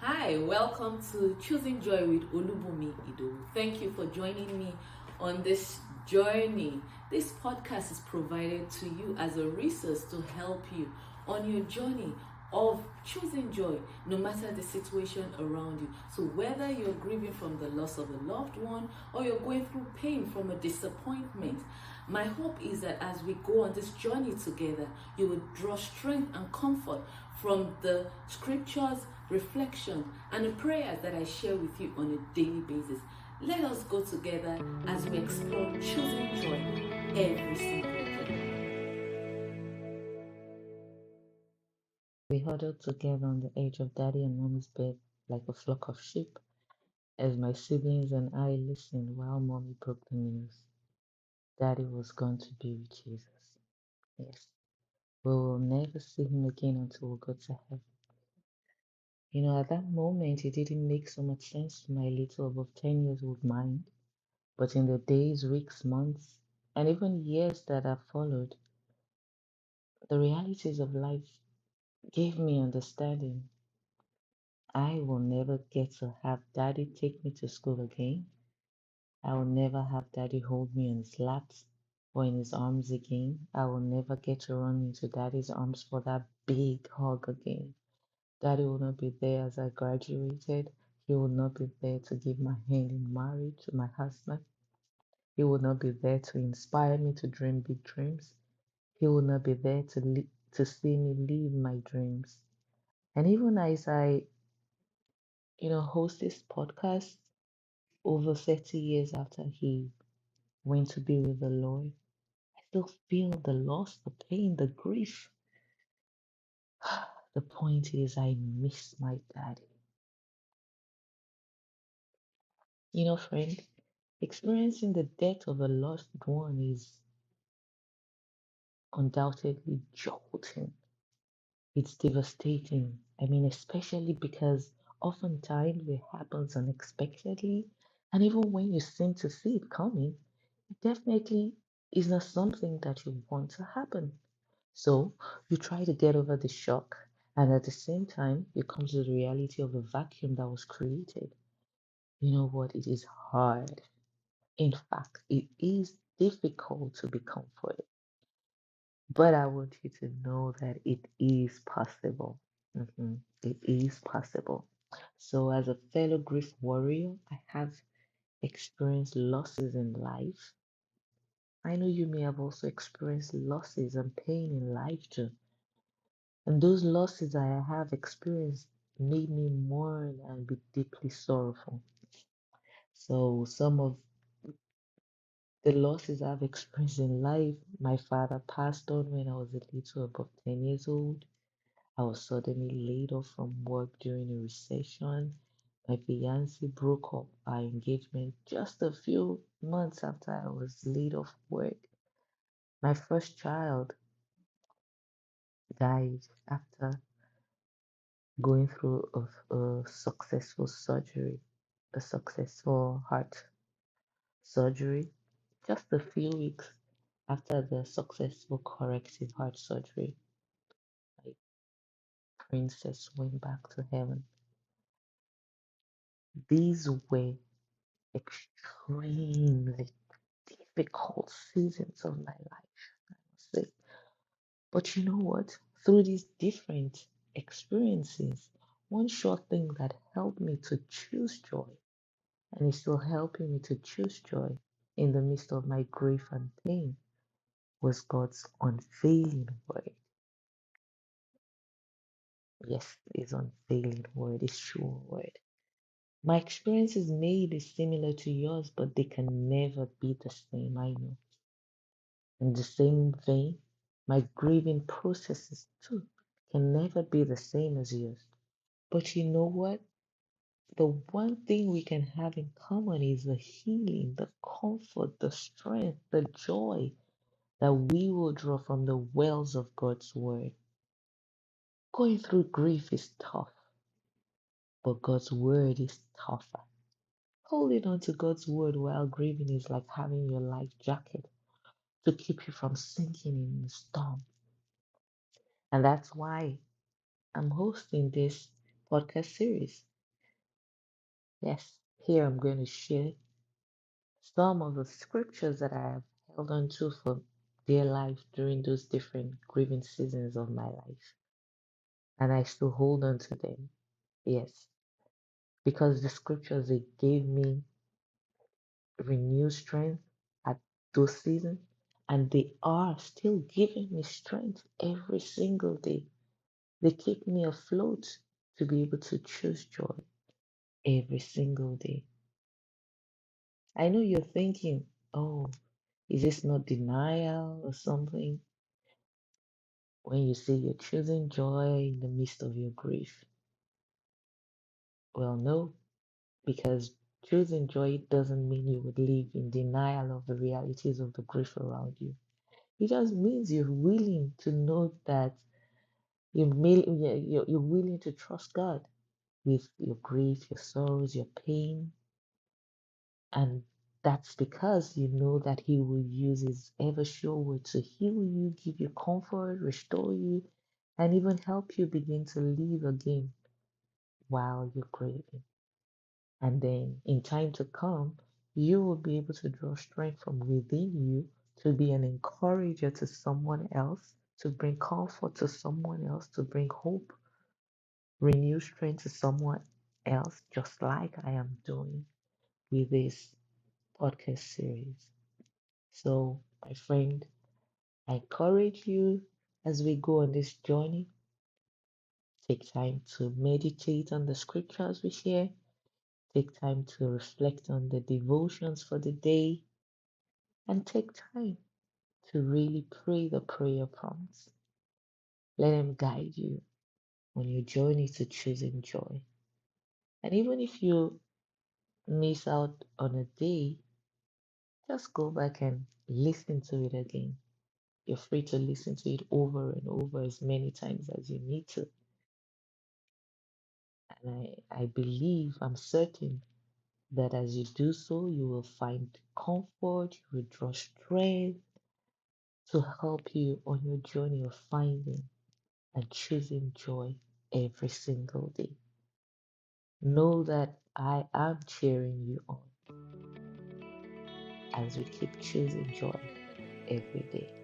Hi, welcome to Choosing Joy with Olubumi Idowu. Thank you for joining me on this journey. This podcast is provided to you as a resource to help you on your journey of choosing joy, no matter the situation around you. So, whether you're grieving from the loss of a loved one or you're going through pain from a disappointment, my hope is that as we go on this journey together, you will draw strength and comfort from the scriptures, reflection, and the prayers that I share with you on a daily basis. Let us go together as we explore choosing joy every single day. We huddled together on the edge of Daddy and Mommy's bed like a flock of sheep as my siblings and I listened while Mommy broke the news. Daddy was going to be with Jesus. Yes, we will never see him again until we go to heaven. At that moment, it didn't make so much sense to my little above 10 years old mind. But in the days, weeks, months, and even years that have followed, the realities of life gave me understanding. I will never get to have Daddy take me to school again. I will never have Daddy hold me in his laps or in his arms again. I will never get to run into Daddy's arms for that big hug again. Daddy will not be there as I graduated. He will not be there to give my hand in marriage to my husband. He will not be there to inspire me to dream big dreams. He will not be there to see me live my dreams. And even as I host this podcast over 30 years after he went to be with the Lord, I still feel the loss, the pain, the grief. The point is, I miss my daddy. Friend, experiencing the death of a loved one is undoubtedly jolting. It's devastating. I mean, especially because oftentimes it happens unexpectedly, and even when you seem to see it coming, it definitely is not something that you want to happen. So you try to get over the shock, and at the same time, you come to the reality of the vacuum that was created. You know what? It is hard. In fact, it is difficult to be comforted. But I want you to know that it is possible. It is possible. So, as a fellow grief warrior, I have experienced losses in life. I know you may have also experienced losses and pain in life too. And those losses I have experienced made me mourn and be deeply sorrowful. So, some of the losses I've experienced in life, my father passed on when I was a little above 10 years old. I was suddenly laid off from work during a recession. My fiance broke up our engagement just a few months after I was laid off work. My first child died after going through a successful surgery, a successful heart surgery, just a few weeks after the successful corrective heart surgery. My princess went back to heaven. These were extremely difficult seasons of my life, I must say. But you know what? Through these different experiences, one sure thing that helped me to choose joy, and is still helping me to choose joy in the midst of my grief and pain, was God's unfailing word. Yes, His unfailing word, His sure word. My experiences may be similar to yours, but they can never be the same, I know. In the same vein, my grieving processes too can never be the same as yours. But you know what? The one thing we can have in common is the healing, the comfort, the strength, the joy that we will draw from the wells of God's word. Going through grief is tough, but God's word is tougher. Holding on to God's word while grieving is like having your life jacket to keep you from sinking in the storm. And that's why I'm hosting this podcast series. Yes, here I'm going to share some of the scriptures that I have held on to for dear life during those different grieving seasons of my life. And I still hold on to them. Yes, because the scriptures, they gave me renewed strength at those seasons, and they are still giving me strength every single day. They keep me afloat to be able to choose joy every single day. I know you're thinking, oh, is this not denial or something? When you say you're choosing joy in the midst of your grief. Well, no, because choosing joy doesn't mean you would live in denial of the realities of the grief around you. It just means you're willing to know that you're willing to trust God with your grief, your sorrows, your pain. And that's because you know that He will use His ever sure word to heal you, give you comfort, restore you, and even help you begin to live again while you're grieving. And then in time to come, you will be able to draw strength from within you to be an encourager to someone else, to bring comfort to someone else, to bring hope, renew strength to someone else, just like I am doing with this podcast series. So, my friend, I encourage you as we go on this journey, take time to meditate on the scriptures we share, take time to reflect on the devotions for the day, and take time to really pray the prayer prompts. Let them guide you on your journey to choosing joy. And even if you miss out on a day, just go back and listen to it again. You're free to listen to it over and over as many times as you need to. And I believe, I'm certain that as you do so, you will find comfort, you will draw strength to help you on your journey of finding and choosing joy every single day. Know that I am cheering you on as we keep choosing joy every day.